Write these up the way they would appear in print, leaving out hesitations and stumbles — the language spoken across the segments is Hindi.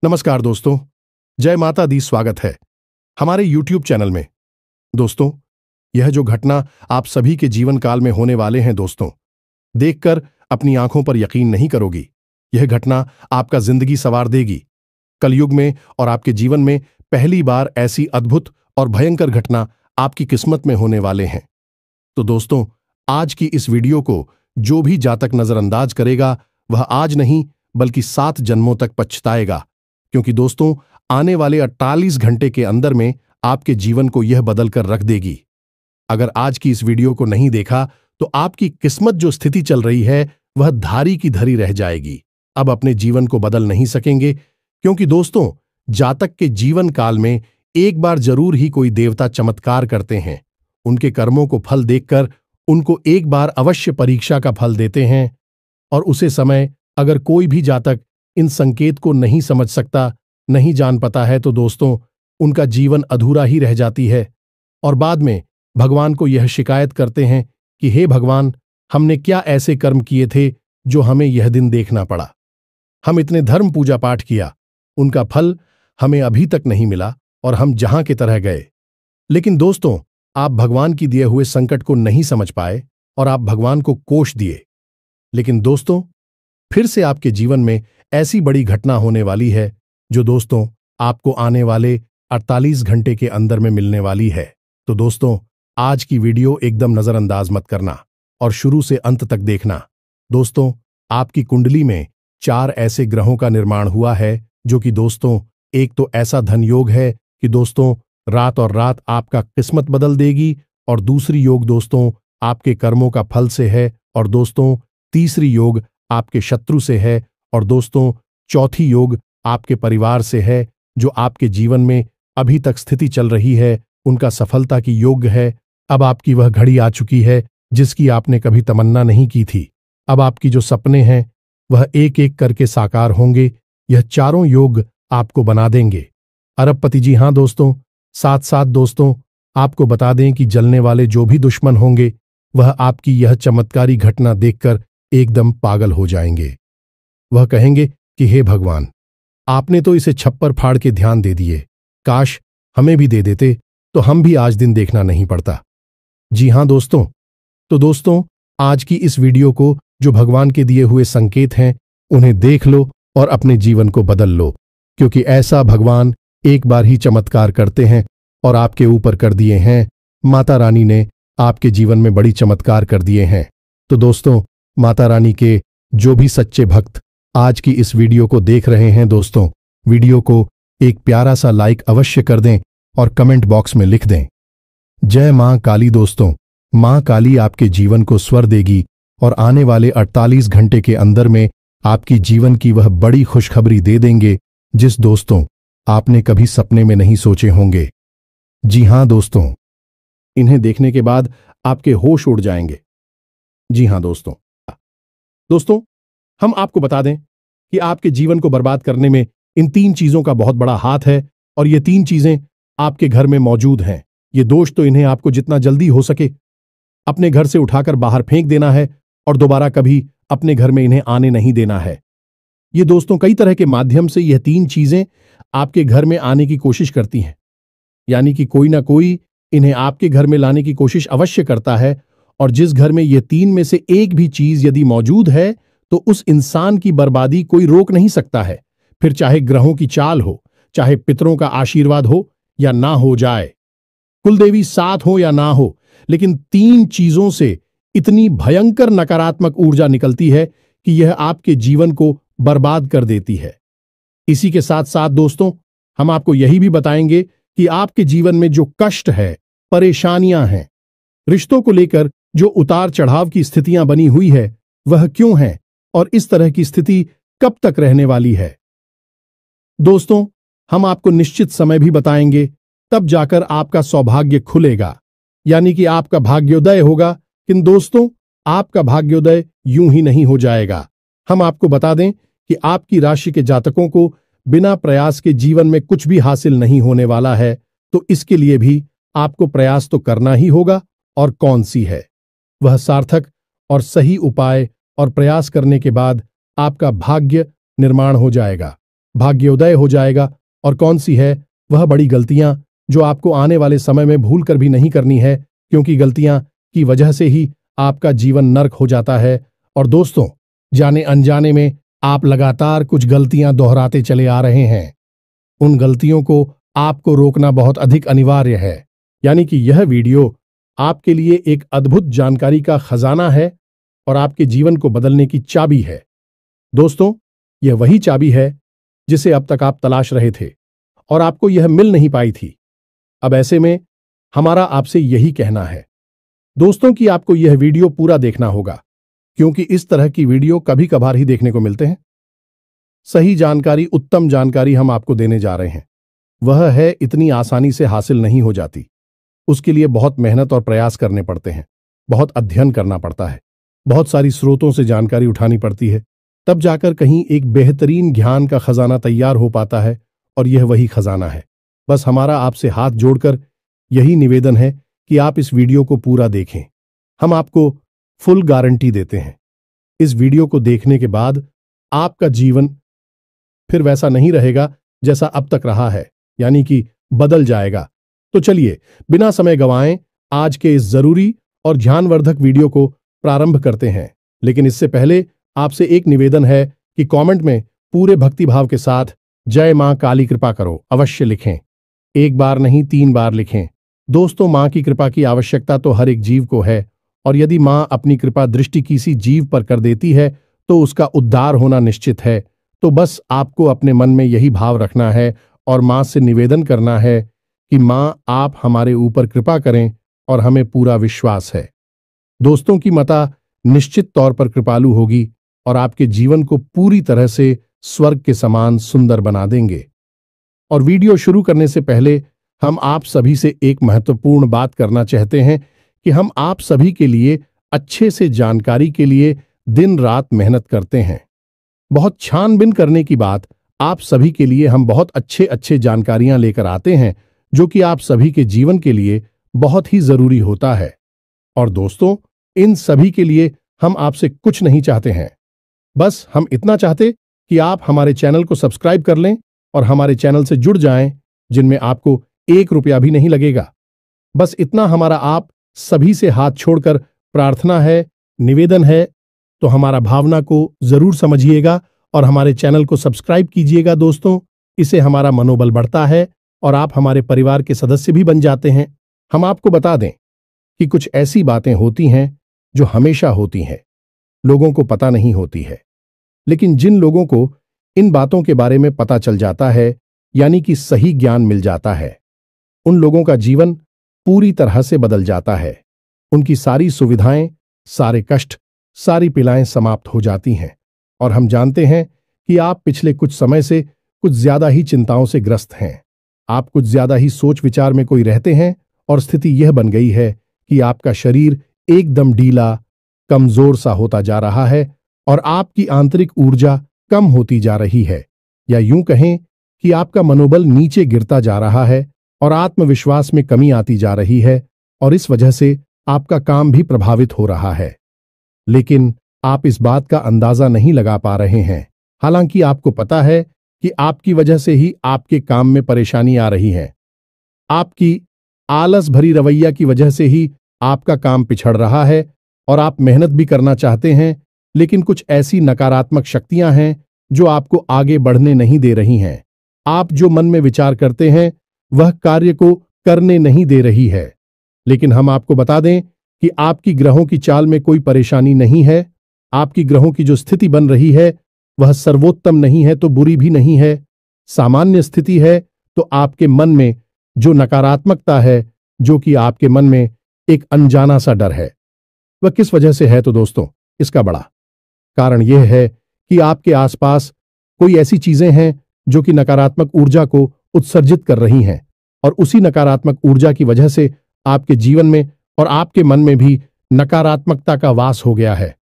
नमस्कार दोस्तों, जय माता दी। स्वागत है हमारे YouTube चैनल में। दोस्तों, यह जो घटना आप सभी के जीवन काल में होने वाले हैं दोस्तों, देखकर अपनी आंखों पर यकीन नहीं करोगी। यह घटना आपका जिंदगी संवार देगी। कलयुग में और आपके जीवन में पहली बार ऐसी अद्भुत और भयंकर घटना आपकी किस्मत में होने वाले हैं। तो दोस्तों, आज की इस वीडियो को जो भी जातक नजरअंदाज करेगा वह आज नहीं बल्कि 7 जन्मों तक पछताएगा, क्योंकि दोस्तों आने वाले 48 घंटे के अंदर में आपके जीवन को यह बदल कर रख देगी। अगर आज की इस वीडियो को नहीं देखा तो आपकी किस्मत जो स्थिति चल रही है वह धारी की धरी रह जाएगी। अब अपने जीवन को बदल नहीं सकेंगे, क्योंकि दोस्तों जातक के जीवन काल में एक बार जरूर ही कोई देवता चमत्कार करते हैं। उनके कर्मों को फल देखकर उनको एक बार अवश्य परीक्षा का फल देते हैं, और उसे समय अगर कोई भी जातक इन संकेत को नहीं समझ सकता, नहीं जान पाता है, तो दोस्तों उनका जीवन अधूरा ही रह जाती है। और बाद में भगवान को यह शिकायत करते हैं कि हे भगवान, हमने क्या ऐसे कर्म किए थे जो हमें यह दिन देखना पड़ा। हम इतने धर्म पूजा पाठ किया, उनका फल हमें अभी तक नहीं मिला और हम जहां की तरह गए। लेकिन दोस्तों, आप भगवान की दिए हुए संकट को नहीं समझ पाए और आप भगवान को कोष दिए। लेकिन दोस्तों, फिर से आपके जीवन में ऐसी बड़ी घटना होने वाली है जो दोस्तों आपको आने वाले 48 घंटे के अंदर में मिलने वाली है। तो दोस्तों, आज की वीडियो एकदम नजरअंदाज मत करना और शुरू से अंत तक देखना। दोस्तों, आपकी कुंडली में 4 ऐसे ग्रहों का निर्माण हुआ है जो कि दोस्तों, एक तो ऐसा धन योग है कि दोस्तों रात और रात आपका किस्मत बदल देगी, और दूसरी योग दोस्तों आपके कर्मों का फल से है, और दोस्तों तीसरी योग आपके शत्रु से है, और दोस्तों चौथी योग आपके परिवार से है। जो आपके जीवन में अभी तक स्थिति चल रही है उनका सफलता की योग्य है। अब आपकी वह घड़ी आ चुकी है जिसकी आपने कभी तमन्ना नहीं की थी। अब आपकी जो सपने हैं वह एक एक करके साकार होंगे। यह चारों योग आपको बना देंगे अरबपति। जी हां दोस्तों, साथ साथ दोस्तों आपको बता दें कि जलने वाले जो भी दुश्मन होंगे वह आपकी यह चमत्कारी घटना देखकर एकदम पागल हो जाएंगे। वह कहेंगे कि हे भगवान, आपने तो इसे छप्पर फाड़ के ध्यान दे दिए, काश हमें भी दे देते तो हम भी आज दिन देखना नहीं पड़ता। जी हां दोस्तों, तो दोस्तों आज की इस वीडियो को जो भगवान के दिए हुए संकेत हैं उन्हें देख लो और अपने जीवन को बदल लो, क्योंकि ऐसा भगवान एक बार ही चमत्कार करते हैं और आपके ऊपर कर दिए हैं। माता रानी ने आपके जीवन में बड़ी चमत्कार कर दिए हैं। तो दोस्तों, माता रानी के जो भी सच्चे भक्त आज की इस वीडियो को देख रहे हैं दोस्तों, वीडियो को एक प्यारा सा लाइक अवश्य कर दें और कमेंट बॉक्स में लिख दें जय मां काली। दोस्तों, मां काली आपके जीवन को स्वर देगी और आने वाले 48 घंटे के अंदर में आपकी जीवन की वह बड़ी खुशखबरी दे देंगे जिस दोस्तों आपने कभी सपने में नहीं सोचे होंगे। जी हां दोस्तों, इन्हें देखने के बाद आपके होश उड़ जाएंगे। जी हां दोस्तों, हम आपको बता दें कि आपके जीवन को बर्बाद करने में इन 3 चीजों का बहुत बड़ा हाथ है, और ये 3 चीजें आपके घर में मौजूद हैं। ये दोष तो इन्हें आपको जितना जल्दी हो सके अपने घर से उठाकर बाहर फेंक देना है और दोबारा कभी अपने घर में इन्हें आने नहीं देना है। ये दोस्तों कई तरह के माध्यम से यह 3 चीजें आपके घर में आने की कोशिश करती हैं, यानी कि कोई ना कोई इन्हें आपके घर में लाने की कोशिश अवश्य करता है। और जिस घर में ये 3 में से एक भी चीज यदि मौजूद है तो उस इंसान की बर्बादी कोई रोक नहीं सकता है। फिर चाहे ग्रहों की चाल हो, चाहे पितरों का आशीर्वाद हो या ना हो जाए, कुलदेवी साथ हो या ना हो, लेकिन 3 चीजों से इतनी भयंकर नकारात्मक ऊर्जा निकलती है कि यह आपके जीवन को बर्बाद कर देती है। इसी के साथ साथ दोस्तों, हम आपको यही भी बताएंगे कि आपके जीवन में जो कष्ट है, परेशानियां हैं, रिश्तों को लेकर जो उतार चढ़ाव की स्थितियां बनी हुई है वह क्यों है और इस तरह की स्थिति कब तक रहने वाली है। दोस्तों, हम आपको निश्चित समय भी बताएंगे, तब जाकर आपका सौभाग्य खुलेगा, यानी कि आपका भाग्योदय होगा। किंतु दोस्तों, आपका भाग्योदय यूं ही नहीं हो जाएगा। हम आपको बता दें कि आपकी राशि के जातकों को बिना प्रयास के जीवन में कुछ भी हासिल नहीं होने वाला है। तो इसके लिए भी आपको प्रयास तो करना ही होगा, और कौन सी है वह सार्थक और सही उपाय और प्रयास करने के बाद आपका भाग्य निर्माण हो जाएगा। भाग्योदय हो जाएगा और कौन सी है वह बड़ी गलतियां जो आपको आने वाले समय में भूल कर भी नहीं करनी है, क्योंकि गलतियां की वजह से ही आपका जीवन नर्क हो जाता है। और दोस्तों, जाने अनजाने में आप लगातार कुछ गलतियां दोहराते चले आ रहे हैं। उन गलतियों को आपको रोकना बहुत अधिक अनिवार्य है। यानी कि यह वीडियो आपके लिए एक अद्भुत जानकारी का खजाना है और आपके जीवन को बदलने की चाबी है। दोस्तों, यह वही चाबी है जिसे अब तक आप तलाश रहे थे और आपको यह मिल नहीं पाई थी। अब ऐसे में हमारा आपसे यही कहना है दोस्तों कि आपको यह वीडियो पूरा देखना होगा, क्योंकि इस तरह की वीडियो कभी कभार ही देखने को मिलते हैं। सही जानकारी, उत्तम जानकारी हम आपको देने जा रहे हैं। वह है इतनी आसानी से हासिल नहीं हो जाती। उसके लिए बहुत मेहनत और प्रयास करने पड़ते हैं, बहुत अध्ययन करना पड़ता है, बहुत सारी स्रोतों से जानकारी उठानी पड़ती है, तब जाकर कहीं एक बेहतरीन ज्ञान का खजाना तैयार हो पाता है। और यह वही खजाना है। बस हमारा आपसे हाथ जोड़कर यही निवेदन है कि आप इस वीडियो को पूरा देखें। हम आपको फुल गारंटी देते हैं, इस वीडियो को देखने के बाद आपका जीवन फिर वैसा नहीं रहेगा जैसा अब तक रहा है, यानी कि बदल जाएगा। तो चलिए बिना समय गंवाएं आज के इस जरूरी और ध्यानवर्धक वीडियो को प्रारंभ करते हैं। लेकिन इससे पहले आपसे एक निवेदन है कि कमेंट में पूरे भक्तिभाव के साथ जय मां काली कृपा करो अवश्य लिखें। एक बार नहीं 3 बार लिखें। दोस्तों, मां की कृपा की आवश्यकता तो हर एक जीव को है, और यदि मां अपनी कृपा दृष्टि किसी जीव पर कर देती है तो उसका उद्धार होना निश्चित है। तो बस आपको अपने मन में यही भाव रखना है और मां से निवेदन करना है कि मां आप हमारे ऊपर कृपा करें, और हमें पूरा विश्वास है दोस्तों की माता निश्चित तौर पर कृपालु होगी और आपके जीवन को पूरी तरह से स्वर्ग के समान सुंदर बना देंगे। और वीडियो शुरू करने से पहले हम आप सभी से एक महत्वपूर्ण बात करना चाहते हैं कि हम आप सभी के लिए अच्छे से जानकारी के लिए दिन रात मेहनत करते हैं। बहुत छानबीन करने की बात, आप सभी के लिए हम बहुत अच्छे जानकारियां लेकर आते हैं जो कि आप सभी के जीवन के लिए बहुत ही जरूरी होता है। और दोस्तों, इन सभी के लिए हम आपसे कुछ नहीं चाहते हैं, बस हम इतना चाहते कि आप हमारे चैनल को सब्सक्राइब कर लें और हमारे चैनल से जुड़ जाएं, जिनमें आपको 1 रुपया भी नहीं लगेगा। बस इतना हमारा आप सभी से हाथ छोड़कर प्रार्थना है, निवेदन है। तो हमारा भावना को जरूर समझिएगा और हमारे चैनल को सब्सक्राइब कीजिएगा दोस्तों। इससे हमारा मनोबल बढ़ता है और आप हमारे परिवार के सदस्य भी बन जाते हैं। हम आपको बता दें कि कुछ ऐसी बातें होती हैं जो हमेशा होती हैं, लोगों को पता नहीं होती है, लेकिन जिन लोगों को इन बातों के बारे में पता चल जाता है, यानी कि सही ज्ञान मिल जाता है, उन लोगों का जीवन पूरी तरह से बदल जाता है। उनकी सारी सुविधाएं, सारे कष्ट, सारी पीड़ाएं समाप्त हो जाती हैं। और हम जानते हैं कि आप पिछले कुछ समय से कुछ ज्यादा ही चिंताओं से ग्रस्त हैं। आप कुछ ज्यादा ही सोच विचार में कोई रहते हैं और स्थिति यह बन गई है कि आपका शरीर एकदम ढीला, कमजोर सा होता जा रहा है और आपकी आंतरिक ऊर्जा कम होती जा रही है, या यूं कहें कि आपका मनोबल नीचे गिरता जा रहा है और आत्मविश्वास में कमी आती जा रही है, और इस वजह से आपका काम भी प्रभावित हो रहा है। लेकिन आप इस बात का अंदाजा नहीं लगा पा रहे हैं, हालांकि आपको पता है कि आपकी वजह से ही आपके काम में परेशानी आ रही है। आपकी आलस भरी रवैया की वजह से ही आपका काम पिछड़ रहा है और आप मेहनत भी करना चाहते हैं, लेकिन कुछ ऐसी नकारात्मक शक्तियां हैं जो आपको आगे बढ़ने नहीं दे रही हैं। आप जो मन में विचार करते हैं वह कार्य को करने नहीं दे रही है। लेकिन हम आपको बता दें कि आपकी ग्रहों की चाल में कोई परेशानी नहीं है। आपकी ग्रहों की जो स्थिति बन रही है वह सर्वोत्तम नहीं है तो बुरी भी नहीं है, सामान्य स्थिति है। तो आपके मन में जो नकारात्मकता है, जो कि आपके मन में एक अनजाना सा डर है, वह किस वजह से है? तो दोस्तों, इसका बड़ा कारण यह है कि आपके आसपास कोई ऐसी चीजें हैं जो कि नकारात्मक ऊर्जा को उत्सर्जित कर रही हैं, और उसी नकारात्मक ऊर्जा की वजह से आपके जीवन में और आपके मन में भी नकारात्मकता का वास हो गया है।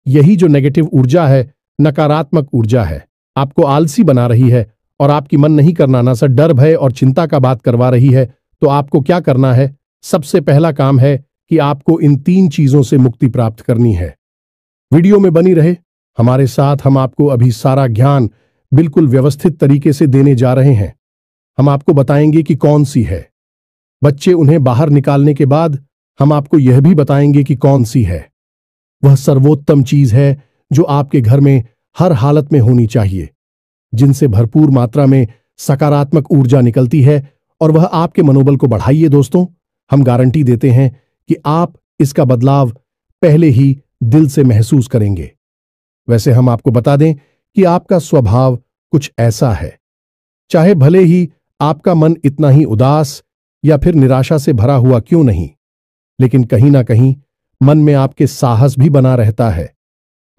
यही जो नेगेटिव ऊर्जा है, नकारात्मक ऊर्जा है, आपको आलसी बना रही है और आपकी मन नहीं करना ना सर डर, भय और चिंता का बात करवा रही है। तो आपको क्या करना है? सबसे पहला काम है कि आपको इन 3 चीजों से मुक्ति प्राप्त करनी है। वीडियो में बनी रहे हमारे साथ, हम आपको अभी सारा ज्ञान बिल्कुल व्यवस्थित तरीके से देने जा रहे हैं। हम आपको बताएंगे कि कौन सी है। बच्चे उन्हें बाहर निकालने के बाद हम आपको यह भी बताएंगे कि कौन सी है। वह सर्वोत्तम चीज है जो आपके घर में हर हालत में होनी चाहिए, जिनसे भरपूर मात्रा में सकारात्मक ऊर्जा निकलती है और वह आपके मनोबल को बढ़ाइए। दोस्तों, हम गारंटी देते हैं कि आप इसका बदलाव पहले ही दिल से महसूस करेंगे। वैसे हम आपको बता दें कि आपका स्वभाव कुछ ऐसा है, चाहे भले ही आपका मन इतना ही उदास या फिर निराशा से भरा हुआ क्यों नहीं, लेकिन कहीं ना कहीं मन में आपके साहस भी बना रहता है।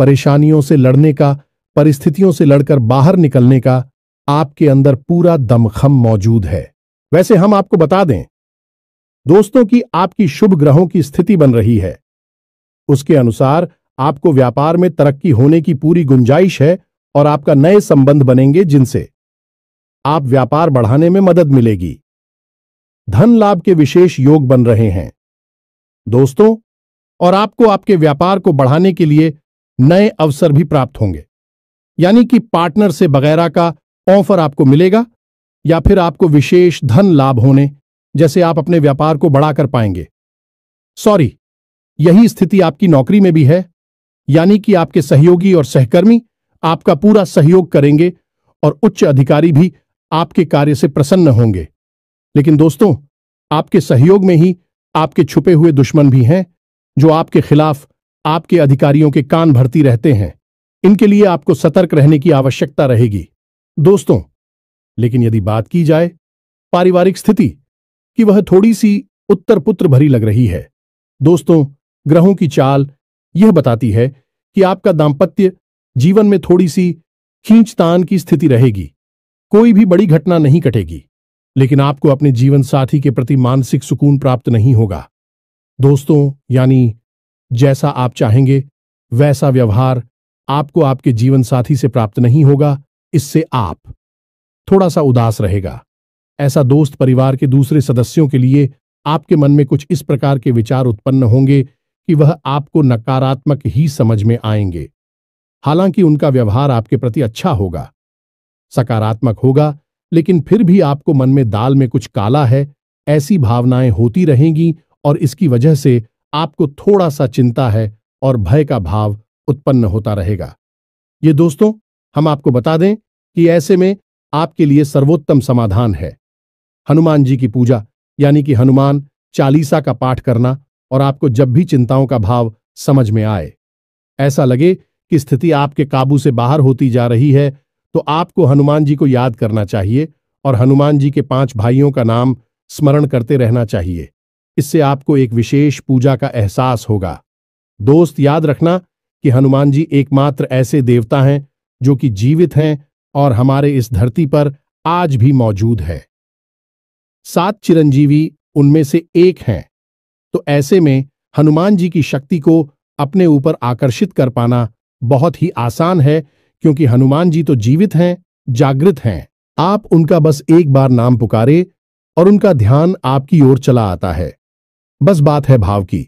परेशानियों से लड़ने का, परिस्थितियों से लड़कर बाहर निकलने का आपके अंदर पूरा दमखम मौजूद है। वैसे हम आपको बता दें दोस्तों कि आपकी शुभ ग्रहों की स्थिति बन रही है। उसके अनुसार आपको व्यापार में तरक्की होने की पूरी गुंजाइश है और आपका नए संबंध बनेंगे जिनसे आप व्यापार बढ़ाने में मदद मिलेगी। धन लाभ के विशेष योग बन रहे हैं दोस्तों, और आपको आपके व्यापार को बढ़ाने के लिए नए अवसर भी प्राप्त होंगे, यानी कि पार्टनर से वगैरह का ऑफर आपको मिलेगा या फिर आपको विशेष धन लाभ होने जैसे आप अपने व्यापार को बढ़ाकर पाएंगे। सॉरी, यही स्थिति आपकी नौकरी में भी है, यानी कि आपके सहयोगी और सहकर्मी आपका पूरा सहयोग करेंगे और उच्च अधिकारी भी आपके कार्य से प्रसन्न होंगे। लेकिन दोस्तों, आपके सहयोग में ही आपके छुपे हुए दुश्मन भी हैं जो आपके खिलाफ आपके अधिकारियों के कान भरती रहते हैं। इनके लिए आपको सतर्क रहने की आवश्यकता रहेगी दोस्तों। लेकिन यदि बात की जाए पारिवारिक स्थिति की, वह थोड़ी सी उत्तर पुत्र भरी लग रही है दोस्तों। ग्रहों की चाल यह बताती है कि आपका दांपत्य जीवन में थोड़ी सी खींचतान की स्थिति रहेगी। कोई भी बड़ी घटना नहीं घटेगी, लेकिन आपको अपने जीवन साथी के प्रति मानसिक सुकून प्राप्त नहीं होगा दोस्तों। यानी जैसा आप चाहेंगे वैसा व्यवहार आपको आपके जीवन साथी से प्राप्त नहीं होगा। इससे आप थोड़ा सा उदास रहेगा। ऐसा दोस्त परिवार के दूसरे सदस्यों के लिए आपके मन में कुछ इस प्रकार के विचार उत्पन्न होंगे कि वह आपको नकारात्मक ही समझ में आएंगे। हालांकि उनका व्यवहार आपके प्रति अच्छा होगा, सकारात्मक होगा, लेकिन फिर भी आपको मन में दाल में कुछ काला है, ऐसी भावनाएं होती रहेंगी और इसकी वजह से आपको थोड़ा सा चिंता है और भय का भाव उत्पन्न होता रहेगा। ये दोस्तों, हम आपको बता दें कि ऐसे में आपके लिए सर्वोत्तम समाधान है हनुमान जी की पूजा, यानी कि हनुमान चालीसा का पाठ करना। और आपको जब भी चिंताओं का भाव समझ में आए, ऐसा लगे कि स्थिति आपके काबू से बाहर होती जा रही है, तो आपको हनुमान जी को याद करना चाहिए और हनुमान जी के 5 भाइयों का नाम स्मरण करते रहना चाहिए। इससे आपको एक विशेष पूजा का एहसास होगा। दोस्त, याद रखना कि हनुमान जी एकमात्र ऐसे देवता हैं जो कि जीवित हैं और हमारे इस धरती पर आज भी मौजूद है। 7 चिरंजीवी उनमें से एक हैं, तो ऐसे में हनुमान जी की शक्ति को अपने ऊपर आकर्षित कर पाना बहुत ही आसान है, क्योंकि हनुमान जी तो जीवित हैं, जागृत हैं। आप उनका बस एक बार नाम पुकारे और उनका ध्यान आपकी ओर चला आता है। बस बात है भाव की।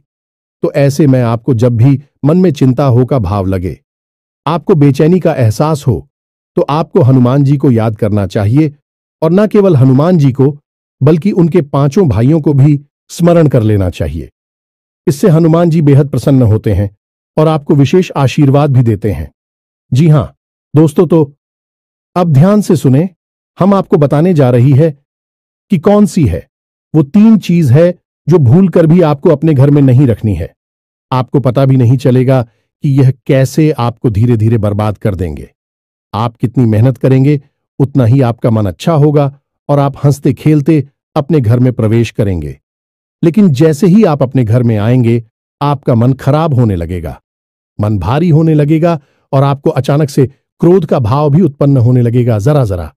तो ऐसे में आपको जब भी मन में चिंता हो का भाव लगे, आपको बेचैनी का एहसास हो, तो आपको हनुमान जी को याद करना चाहिए और न केवल हनुमान जी को बल्कि उनके 5 भाइयों को भी स्मरण कर लेना चाहिए। इससे हनुमान जी बेहद प्रसन्न होते हैं और आपको विशेष आशीर्वाद भी देते हैं। जी हां दोस्तों, तो अब ध्यान से सुने। हम आपको बताने जा रही है कि कौन सी है वो 3 चीज है जो भूलकर भी आपको अपने घर में नहीं रखनी है। आपको पता भी नहीं चलेगा कि यह कैसे आपको धीरे धीरे बर्बाद कर देंगे। आप कितनी मेहनत करेंगे उतना ही आपका मन अच्छा होगा और आप हंसते खेलते अपने घर में प्रवेश करेंगे। लेकिन जैसे ही आप अपने घर में आएंगे, आपका मन खराब होने लगेगा, मन भारी होने लगेगा और आपको अचानक से क्रोध का भाव भी उत्पन्न होने लगेगा। जरा जरा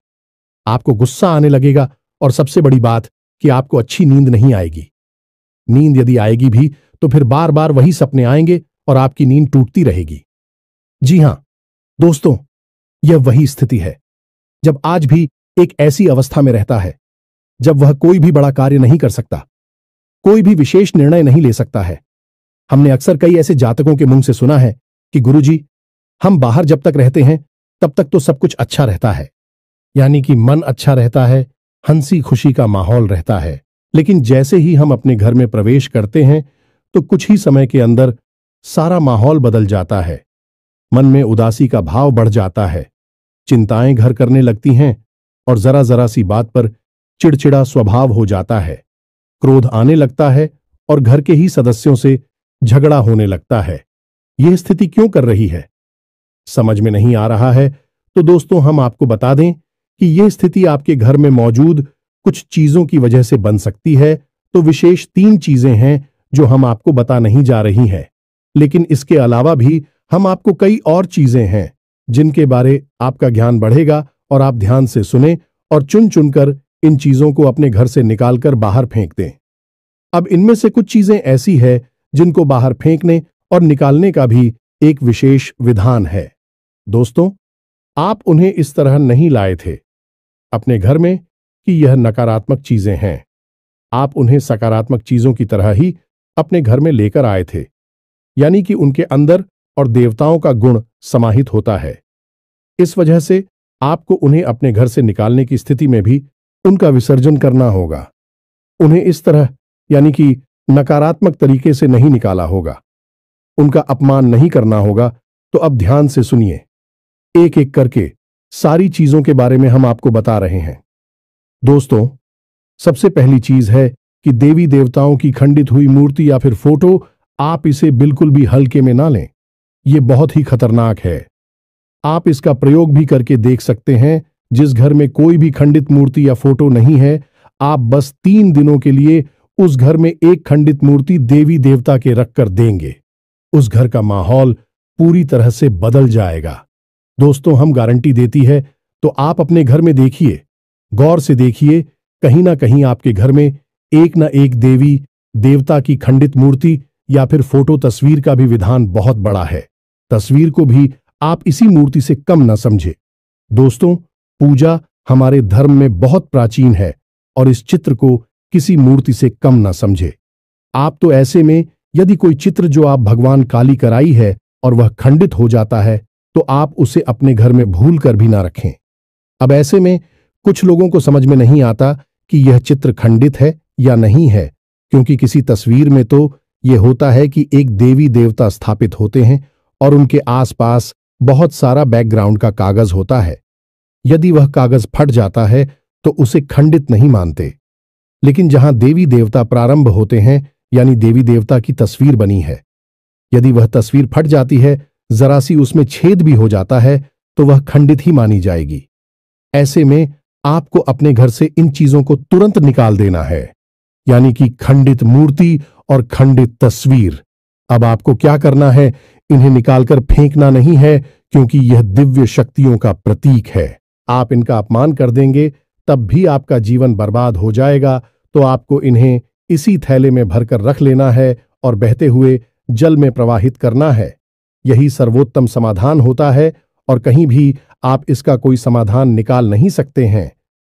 आपको गुस्सा आने लगेगा और सबसे बड़ी बात कि आपको अच्छी नींद नहीं आएगी। नींद यदि आएगी भी तो फिर बार बार वही सपने आएंगे और आपकी नींद टूटती रहेगी। जी हां दोस्तों, यह वही स्थिति है जब आज भी एक ऐसी अवस्था में रहता है जब वह कोई भी बड़ा कार्य नहीं कर सकता, कोई भी विशेष निर्णय नहीं ले सकता है। हमने अक्सर कई ऐसे जातकों के मुंह से सुना है कि गुरुजी, हम बाहर जब तक रहते हैं तब तक तो सब कुछ अच्छा रहता है, यानी कि मन अच्छा रहता है, हंसी खुशी का माहौल रहता है। लेकिन जैसे ही हम अपने घर में प्रवेश करते हैं तो कुछ ही समय के अंदर सारा माहौल बदल जाता है। मन में उदासी का भाव बढ़ जाता है, चिंताएं घर करने लगती हैं और जरा जरा सी बात पर चिड़चिड़ा स्वभाव हो जाता है। क्रोध आने लगता है और घर के ही सदस्यों से झगड़ा होने लगता है। यह स्थिति क्यों कर रही है, समझ में नहीं आ रहा है तो दोस्तों हम आपको बता दें कि यह स्थिति आपके घर में मौजूद कुछ चीजों की वजह से बन सकती है। तो विशेष 3 चीजें हैं जो हम आपको बता नहीं जा रही हैं, लेकिन इसके अलावा भी हम आपको कई और चीजें हैं जिनके बारे आपका ज्ञान बढ़ेगा और आप ध्यान से सुने और चुन चुनकर इन चीजों को अपने घर से निकालकर बाहर फेंक दें। अब इनमें से कुछ चीजें ऐसी है जिनको बाहर फेंकने और निकालने का भी एक विशेष विधान है। दोस्तों, आप उन्हें इस तरह नहीं लाए थे अपने घर में कि यह नकारात्मक चीजें हैं। आप उन्हें सकारात्मक चीजों की तरह ही अपने घर में लेकर आए थे, यानी कि उनके अंदर और देवताओं का गुण समाहित होता है। इस वजह से आपको उन्हें अपने घर से निकालने की स्थिति में भी उनका विसर्जन करना होगा। उन्हें इस तरह यानी कि नकारात्मक तरीके से नहीं निकाला होगा, उनका अपमान नहीं करना होगा। तो अब ध्यान से सुनिए, एक एक करके सारी चीजों के बारे में हम आपको बता रहे हैं। दोस्तों, सबसे पहली चीज है कि देवी देवताओं की खंडित हुई मूर्ति या फिर फोटो, आप इसे बिल्कुल भी हल्के में ना लें। यह बहुत ही खतरनाक है। आप इसका प्रयोग भी करके देख सकते हैं। जिस घर में कोई भी खंडित मूर्ति या फोटो नहीं है, आप बस 3 दिनों के लिए उस घर में एक खंडित मूर्ति देवी देवता के रखकर देंगे, उस घर का माहौल पूरी तरह से बदल जाएगा। दोस्तों, हम गारंटी देती है, तो आप अपने घर में देखिए, गौर से देखिए, कहीं ना कहीं आपके घर में एक ना एक देवी देवता की खंडित मूर्ति या फिर फोटो तस्वीर का भी विधान बहुत बड़ा है। तस्वीर को भी आप इसी मूर्ति से कम न समझे। दोस्तों, पूजा हमारे धर्म में बहुत प्राचीन है और इस चित्र को किसी मूर्ति से कम न समझे। आप तो ऐसे में यदि कोई चित्र जो आप भगवान काली कराई है और वह खंडित हो जाता है तो आप उसे अपने घर में भूल कर भी ना रखें। अब ऐसे में कुछ लोगों को समझ में नहीं आता कि यह चित्र खंडित है या नहीं है, क्योंकि किसी तस्वीर में तो यह होता है कि एक देवी देवता स्थापित होते हैं और उनके आसपास बहुत सारा बैकग्राउंड का कागज होता है। यदि वह कागज फट जाता है तो उसे खंडित नहीं मानते, लेकिन जहां देवी देवता प्रारंभ होते हैं यानी देवी देवता की तस्वीर बनी है, यदि वह तस्वीर फट जाती है, जरा सी उसमें छेद भी हो जाता है, तो वह खंडित ही मानी जाएगी। ऐसे में आपको अपने घर से इन चीजों को तुरंत निकाल देना है, यानी कि खंडित मूर्ति और खंडित तस्वीर। अब आपको क्या करना है, इन्हें निकालकर फेंकना नहीं है, क्योंकि यह दिव्य शक्तियों का प्रतीक है। आप इनका अपमान कर देंगे तब भी आपका जीवन बर्बाद हो जाएगा। तो आपको इन्हें इसी थैले में भरकर रख लेना है और बहते हुए जल में प्रवाहित करना है। यही सर्वोत्तम समाधान होता है और कहीं भी आप इसका कोई समाधान निकाल नहीं सकते हैं।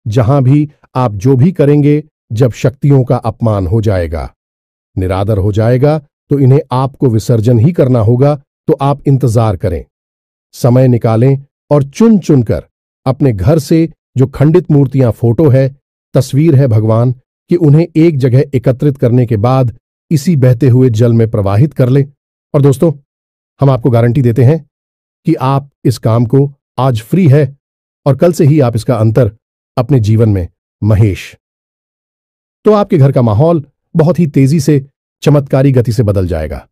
जहां भी आप जो भी करेंगे, जब शक्तियों का अपमान हो जाएगा, निरादर हो जाएगा, तो इन्हें आपको विसर्जन ही करना होगा। तो आप इंतजार करें, समय निकालें और चुन चुनकर अपने घर से जो खंडित मूर्तियां, फोटो है, तस्वीर है भगवान कि उन्हें एक जगह एकत्रित करने के बाद इसी बहते हुए जल में प्रवाहित कर लें। और दोस्तों, हम आपको गारंटी देते हैं कि आप इस काम को आज फ्री है और कल से ही आप इसका अंतर अपने जीवन में महेश, तो आपके घर का माहौल बहुत ही तेजी से चमत्कारी गति से बदल जाएगा।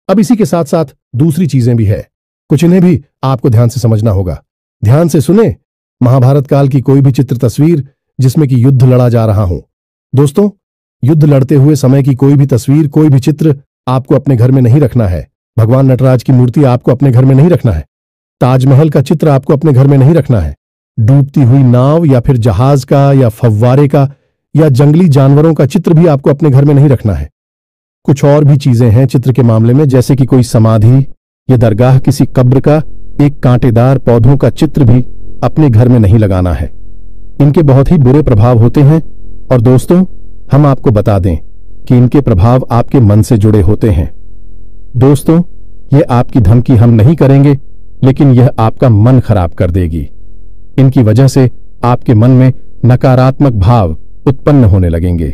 अब इसी के साथ साथ दूसरी चीजें भी है, कुछ इन्हें भी आपको ध्यान से समझना होगा। ध्यान से सुने, महाभारत काल की कोई भी चित्र तस्वीर जिसमें कि युद्ध लड़ा जा रहा हो, दोस्तों, युद्ध लड़ते हुए समय की कोई भी तस्वीर, कोई भी चित्र आपको अपने घर में नहीं रखना है। भगवान नटराज की मूर्ति आपको अपने घर में नहीं रखना है। ताजमहल का चित्र आपको अपने घर में नहीं रखना है। डूबती हुई नाव या फिर जहाज का या फव्वारे का या जंगली जानवरों का चित्र भी आपको अपने घर में नहीं रखना है। कुछ और भी चीजें हैं चित्र के मामले में, जैसे कि कोई समाधि या दरगाह, किसी कब्र का एक कांटेदार पौधों का चित्र भी अपने घर में नहीं लगाना है। इनके बहुत ही बुरे प्रभाव होते हैं और दोस्तों, हम आपको बता दें कि इनके प्रभाव आपके मन से जुड़े होते हैं। दोस्तों, ये आपकी धमकी हम नहीं करेंगे, लेकिन यह आपका मन खराब कर देगी। इनकी वजह से आपके मन में नकारात्मक भाव उत्पन्न होने लगेंगे।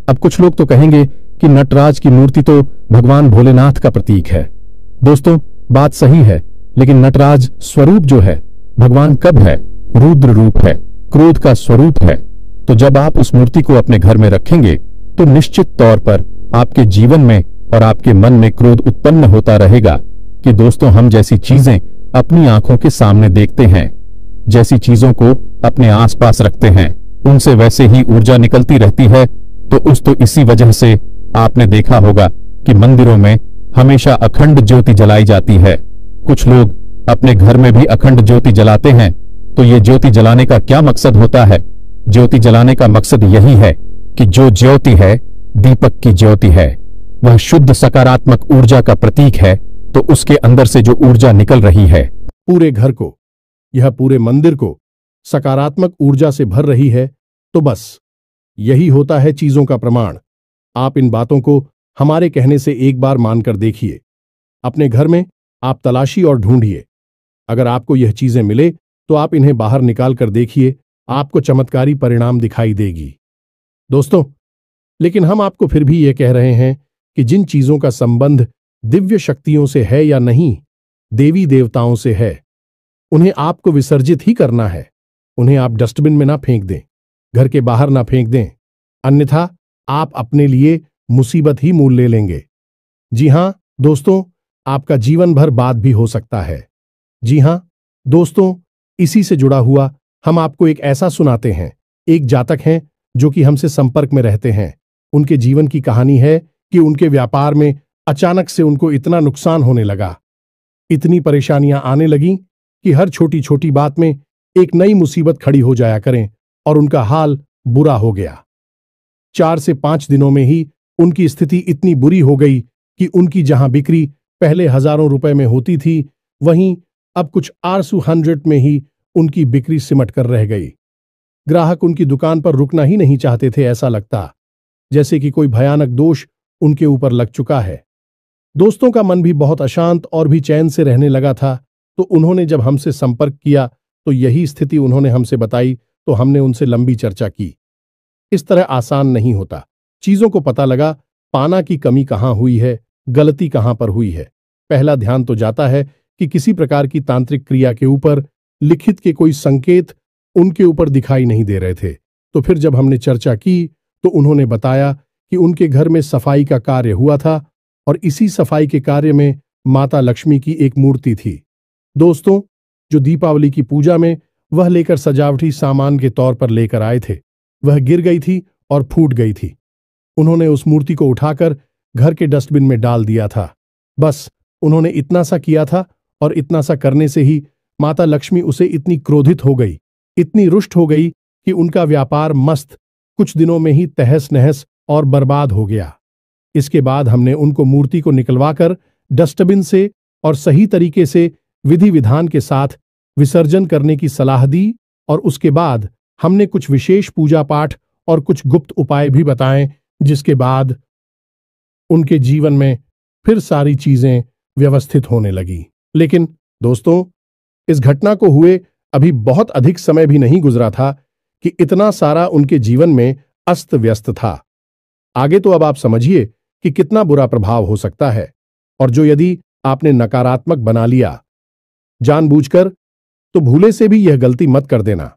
अब कुछ लोग तो कहेंगे कि नटराज की मूर्ति तो भगवान भोलेनाथ का प्रतीक है। दोस्तों, बात सही है, लेकिन नटराज स्वरूप जो है भगवान कब है? रुद्र रूप है, क्रोध का स्वरूप है। तो जब आप उस मूर्ति को अपने घर में रखेंगे तो निश्चित तौर पर आपके जीवन में और आपके मन में क्रोध उत्पन्न होता रहेगा कि दोस्तों, हम जैसी चीजें अपनी आंखों के सामने देखते हैं, जैसी चीजों को अपने आसपास रखते हैं, उनसे वैसे ही ऊर्जा निकलती रहती है। तो इसी वजह से आपने देखा होगा कि मंदिरों में हमेशा अखंड ज्योति जलाई जाती है। कुछ लोग अपने घर में भी अखंड ज्योति जलाते हैं। तो ये ज्योति जलाने का क्या मकसद होता है? ज्योति जलाने का मकसद यही है कि जो ज्योति है दीपक की ज्योति है, वह शुद्ध सकारात्मक ऊर्जा का प्रतीक है। तो उसके अंदर से जो ऊर्जा निकल रही है, पूरे घर को, यह पूरे मंदिर को सकारात्मक ऊर्जा से भर रही है, तो बस यही होता है चीजों का प्रमाण। आप इन बातों को हमारे कहने से एक बार मानकर देखिए। अपने घर में आप तलाशी और ढूंढिए। अगर आपको यह चीजें मिले तो आप इन्हें बाहर निकाल कर देखिए, आपको चमत्कारी परिणाम दिखाई देगी। दोस्तों, लेकिन हम आपको फिर भी यह कह रहे हैं कि जिन चीजों का संबंध दिव्य शक्तियों से है या नहीं, देवी देवताओं से है, उन्हें आपको विसर्जित ही करना है। उन्हें आप डस्टबिन में ना फेंक दें, घर के बाहर ना फेंक दें, अन्यथा आप अपने लिए मुसीबत ही मोल ले लेंगे। जी हां दोस्तों, आपका जीवन भर बाद भी हो सकता है। जी हां दोस्तों, इसी से जुड़ा हुआ हम आपको एक ऐसा सुनाते हैं। एक जातक हैं जो कि हमसे संपर्क में रहते हैं। उनके जीवन की कहानी है कि उनके व्यापार में अचानक से उनको इतना नुकसान होने लगा, इतनी परेशानियां आने लगीं कि हर छोटी छोटी बात में एक नई मुसीबत खड़ी हो जाया करें और उनका हाल बुरा हो गया। 4 से 5 दिनों में ही उनकी स्थिति इतनी बुरी हो गई कि उनकी जहां बिक्री पहले हजारों रुपए में होती थी, वहीं अब कुछ आरसू 100 में ही उनकी बिक्री सिमट कर रह गई। ग्राहक उनकी दुकान पर रुकना ही नहीं चाहते थे। ऐसा लगता जैसे कि कोई भयानक दोष उनके ऊपर लग चुका है। दोस्तों का मन भी बहुत अशांत और भी चैन से रहने लगा था। तो उन्होंने जब हमसे संपर्क किया तो यही स्थिति उन्होंने हमसे बताई। तो हमने उनसे लंबी चर्चा की। इस तरह आसान नहीं होता। चीजों को पता लगा पाना की कमी कहां हुई है, गलती कहां पर हुई है। पहला ध्यान तो जाता है कि किसी प्रकार की तांत्रिक क्रिया के ऊपर लिखित के कोई संकेत उनके ऊपर दिखाई नहीं दे रहे थे। तो फिर जब हमने चर्चा की तो उन्होंने बताया कि उनके घर में सफाई का कार्य हुआ था और इसी सफाई के कार्य में माता लक्ष्मी की एक मूर्ति थी। दोस्तों, जो दीपावली की पूजा में वह लेकर सजावटी सामान के तौर पर लेकर आए थे, वह गिर गई थी और फूट गई थी। उन्होंने उस मूर्ति को उठाकर घर के डस्टबिन में डाल दिया था। बस उन्होंने इतना सा किया था और इतना सा करने से ही माता लक्ष्मी उसे इतनी क्रोधित हो गई, इतनी रुष्ट हो गई कि उनका व्यापार मस्त कुछ दिनों में ही तहस नहस और बर्बाद हो गया। इसके बाद हमने उनको मूर्ति को निकलवाकर डस्टबिन से और सही तरीके से विधि विधान के साथ विसर्जन करने की सलाह दी और उसके बाद हमने कुछ विशेष पूजा पाठ और कुछ गुप्त उपाय भी बताएं, जिसके बाद उनके जीवन में फिर सारी चीजें व्यवस्थित होने लगी। लेकिन दोस्तों, इस घटना को हुए अभी बहुत अधिक समय भी नहीं गुजरा था कि इतना सारा उनके जीवन में अस्त व्यस्त था। आगे तो अब आप समझिए कि कितना बुरा प्रभाव हो सकता है। और जो यदि आपने नकारात्मक बना लिया जानबूझकर, तो भूले से भी यह गलती मत कर देना।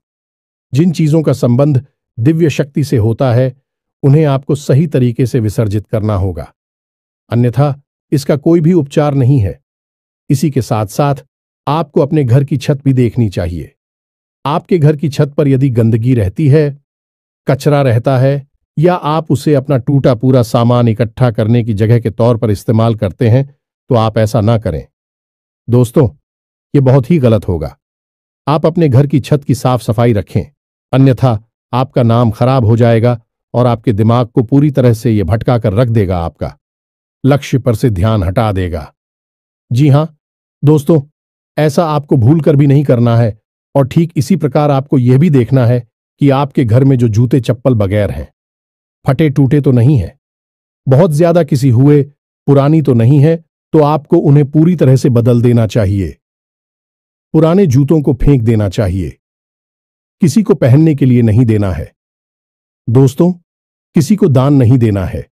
जिन चीजों का संबंध दिव्य शक्ति से होता है, उन्हें आपको सही तरीके से विसर्जित करना होगा, अन्यथा इसका कोई भी उपचार नहीं है। इसी के साथ साथ आपको अपने घर की छत भी देखनी चाहिए। आपके घर की छत पर यदि गंदगी रहती है, कचरा रहता है, या आप उसे अपना टूटा पूरा सामान इकट्ठा करने की जगह के तौर पर इस्तेमाल करते हैं, तो आप ऐसा ना करें। दोस्तों, ये बहुत ही गलत होगा। आप अपने घर की छत की साफ सफाई रखें, अन्यथा आपका नाम खराब हो जाएगा और आपके दिमाग को पूरी तरह से यह भटका कर रख देगा, आपका लक्ष्य पर से ध्यान हटा देगा। जी हां दोस्तों, ऐसा आपको भूल कर भी नहीं करना है। और ठीक इसी प्रकार आपको यह भी देखना है कि आपके घर में जो जूते चप्पल बगैर हैं, फटे टूटे तो नहीं है, बहुत ज्यादा किसी हुए पुरानी तो नहीं है, तो आपको उन्हें पूरी तरह से बदल देना चाहिए। पुराने जूतों को फेंक देना चाहिए, किसी को पहनने के लिए नहीं देना है। दोस्तों, किसी को दान नहीं देना है।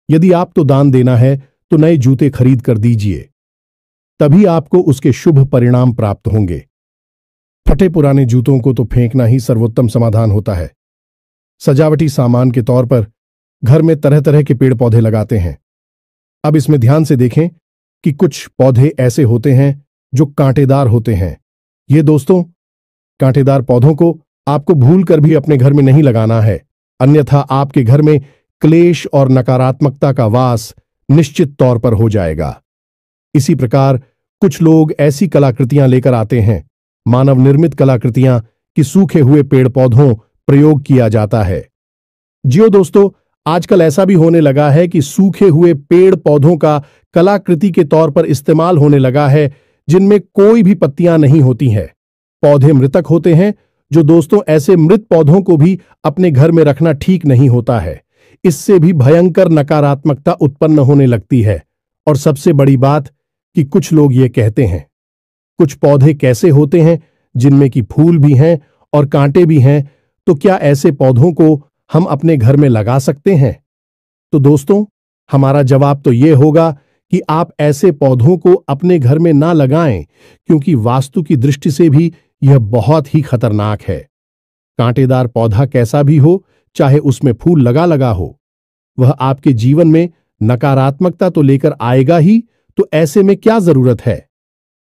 यदि आपको दान देना है तो नए जूते खरीद कर दीजिए, तभी आपको उसके शुभ परिणाम प्राप्त होंगे। फटे पुराने जूतों को तो फेंकना ही सर्वोत्तम समाधान होता है। सजावटी सामान के तौर पर घर में तरह तरह के पेड़ पौधे लगाते हैं। अब इसमें ध्यान से देखें कि कुछ पौधे ऐसे होते हैं जो कांटेदार होते हैं। ये दोस्तों, कांटेदार पौधों को आपको भूल कर भी अपने घर में नहीं लगाना है, अन्यथा आपके घर में क्लेश और नकारात्मकता का वास निश्चित तौर पर हो जाएगा। इसी प्रकार कुछ लोग ऐसी कलाकृतियां लेकर आते हैं, मानव निर्मित कलाकृतियां, कि सूखे हुए पेड़ पौधों प्रयोग किया जाता है। जियो दोस्तों, आजकल ऐसा भी होने लगा है कि सूखे हुए पेड़ पौधों का कलाकृति के तौर पर इस्तेमाल होने लगा है, जिनमें कोई भी पत्तियां नहीं होती हैं। पौधे मृतक होते हैं, जो दोस्तों ऐसे मृत पौधों को भी अपने घर में रखना ठीक नहीं होता है। इससे भी भयंकर नकारात्मकता उत्पन्न होने लगती है। और सबसे बड़ी बात कि कुछ लोग ये कहते हैं, कुछ पौधे कैसे होते हैं जिनमें कि फूल भी हैं और कांटे भी हैं, तो क्या ऐसे पौधों को हम अपने घर में लगा सकते हैं? तो दोस्तों, हमारा जवाब तो ये होगा कि आप ऐसे पौधों को अपने घर में ना लगाएं, क्योंकि वास्तु की दृष्टि से भी यह बहुत ही खतरनाक है। कांटेदार पौधा कैसा भी हो, चाहे उसमें फूल लगा लगा हो, वह आपके जीवन में नकारात्मकता तो लेकर आएगा ही, तो ऐसे में क्या जरूरत है?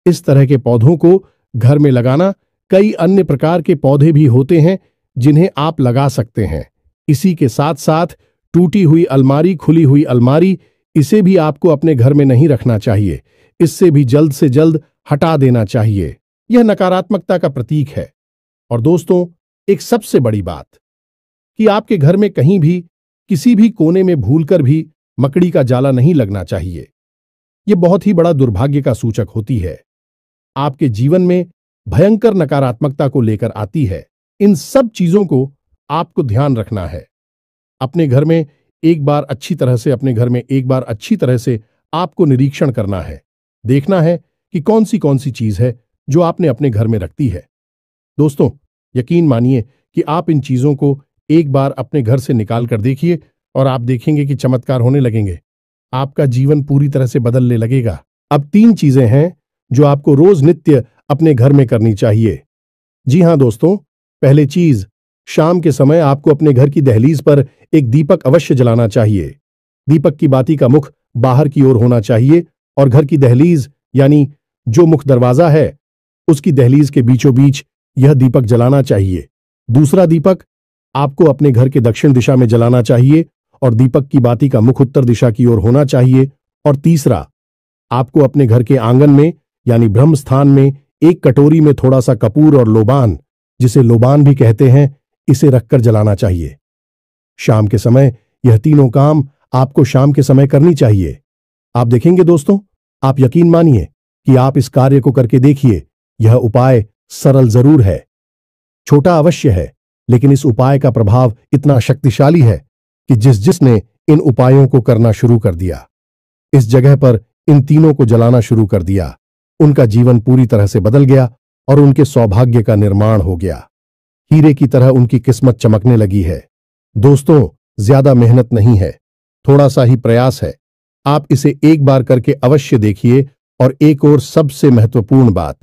इस तरह के पौधों को घर में लगाना, कई अन्य प्रकार के पौधे भी होते हैं जिन्हें आप लगा सकते हैं। इसी के साथ साथ टूटी हुई अलमारी, खुली हुई अलमारी, इसे भी आपको अपने घर में नहीं रखना चाहिए। इससे भी जल्द से जल्द हटा देना चाहिए। यह नकारात्मकता का प्रतीक है। और दोस्तों, एक सबसे बड़ी बात कि आपके घर में कहीं भी किसी भी कोने में भूलकर भी मकड़ी का जाला नहीं लगना चाहिए। यह बहुत ही बड़ा दुर्भाग्य का सूचक होती है, आपके जीवन में भयंकर नकारात्मकता को लेकर आती है। इन सब चीजों को आपको ध्यान रखना है। अपने घर में एक बार अच्छी तरह से आपको निरीक्षण करना है, देखना है कि कौन सी चीज है जो आपने अपने घर में रखती है। दोस्तों, यकीन मानिए कि आप इन चीजों को एक बार अपने घर से निकाल कर देखिए और आप देखेंगे कि चमत्कार होने लगेंगे। आपका जीवन पूरी तरह से बदलने लगेगा। अब 3 चीजें हैं जो आपको रोज नित्य अपने घर में करनी चाहिए। जी हां दोस्तों, पहली चीज, शाम के समय आपको अपने घर की दहलीज पर एक दीपक अवश्य जलाना चाहिए। दीपक की बाती का मुख बाहर की ओर होना चाहिए और घर की दहलीज यानी जो मुख्य दरवाजा है उसकी दहलीज के बीचों बीच यह दीपक जलाना चाहिए। दूसरा दीपक आपको अपने घर के दक्षिण दिशा में जलाना चाहिए और दीपक की बाती का मुख उत्तर दिशा की ओर होना चाहिए। और तीसरा, आपको अपने घर के आंगन में यानी ब्रह्म स्थान में एक कटोरी में थोड़ा सा कपूर और लोबान, जिसे लोबान भी कहते हैं, इसे रखकर जलाना चाहिए। शाम के समय यह तीनों काम आपको शाम के समय करनी चाहिए। आप देखेंगे दोस्तों, आप यकीन मानिए कि आप इस कार्य को करके देखिए। यह उपाय सरल जरूर है, छोटा अवश्य है, लेकिन इस उपाय का प्रभाव इतना शक्तिशाली है कि जिसने इन उपायों को करना शुरू कर दिया, इस जगह पर इन तीनों को जलाना शुरू कर दिया, उनका जीवन पूरी तरह से बदल गया और उनके सौभाग्य का निर्माण हो गया। हीरे की तरह उनकी किस्मत चमकने लगी है। दोस्तों, ज्यादा मेहनत नहीं है, थोड़ा सा ही प्रयास है। आप इसे एक बार करके अवश्य देखिए। और एक और सबसे महत्वपूर्ण बात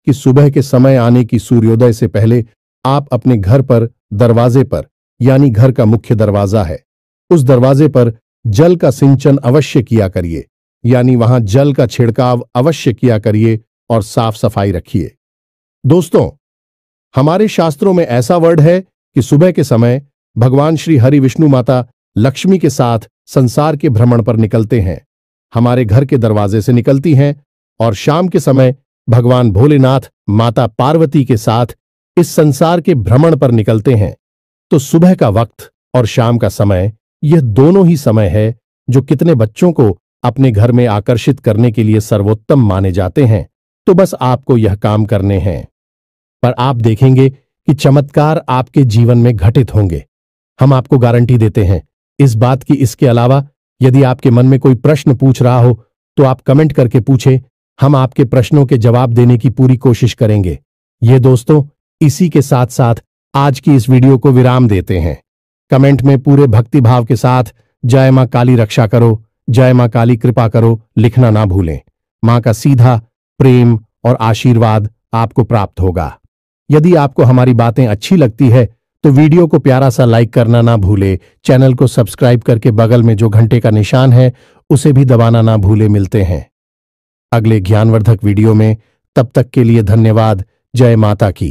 कि सुबह के समय आने की सूर्योदय से पहले आप अपने घर पर दरवाजे पर, यानी घर का मुख्य दरवाजा है, उस दरवाजे पर जल का सिंचन अवश्य किया करिए, यानी वहां जल का छिड़काव अवश्य किया करिए और साफ सफाई रखिए। दोस्तों, हमारे शास्त्रों में ऐसा वर्ड है कि सुबह के समय भगवान श्री हरि विष्णु माता लक्ष्मी के साथ संसार के भ्रमण पर निकलते हैं, हमारे घर के दरवाजे से निकलती हैं, और शाम के समय भगवान भोलेनाथ माता पार्वती के साथ इस संसार के भ्रमण पर निकलते हैं। तो सुबह का वक्त और शाम का समय, यह दोनों ही समय है जो कितने बच्चों को अपने घर में आकर्षित करने के लिए सर्वोत्तम माने जाते हैं। तो बस आपको यह काम करने हैं, पर आप देखेंगे कि चमत्कार आपके जीवन में घटित होंगे। हम आपको गारंटी देते हैं इस बात की। इसके अलावा यदि आपके मन में कोई प्रश्न पूछ रहा हो तो आप कमेंट करके पूछें, हम आपके प्रश्नों के जवाब देने की पूरी कोशिश करेंगे। ये दोस्तों, इसी के साथ साथ आज की इस वीडियो को विराम देते हैं। कमेंट में पूरे भक्तिभाव के साथ जय मां काली रक्षा करो, जय मां काली कृपा करो लिखना ना भूलें। मां का सीधा प्रेम और आशीर्वाद आपको प्राप्त होगा। यदि आपको हमारी बातें अच्छी लगती है तो वीडियो को प्यारा सा लाइक करना ना भूले। चैनल को सब्सक्राइब करके बगल में जो घंटे का निशान है उसे भी दबाना ना भूले। मिलते हैं अगले ज्ञानवर्धक वीडियो में, तब तक के लिए धन्यवाद। जय माता की।